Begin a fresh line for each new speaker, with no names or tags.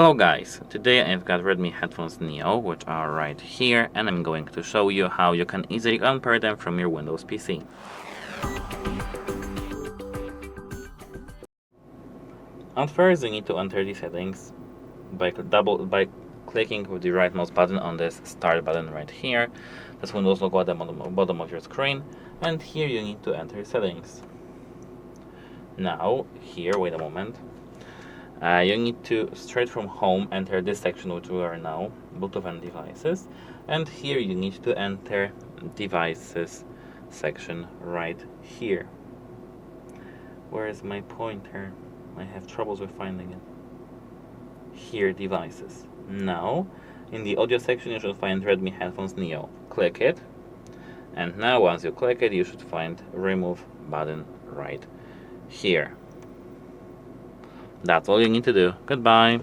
Hello guys, today I've got Redmi Headphones Neo, which are right here, and I'm going to show you how you can easily unpair them from your Windows PC. At first, you need to enter the settings by clicking with the right mouse button on this start button right here. That's Windows logo at the bottom of your screen, and here you need to enter settings. Now, here, wait a moment. You need to, straight from home, enter this section which we are now, Bluetooth and devices, and here you need to enter devices section right here. Where is my pointer? I have troubles with finding it. Here, devices. Now, in the audio section you should find Redmi Headphones Neo. Click it, and now once you click it you should find remove button right here. That's all you need to do. Goodbye.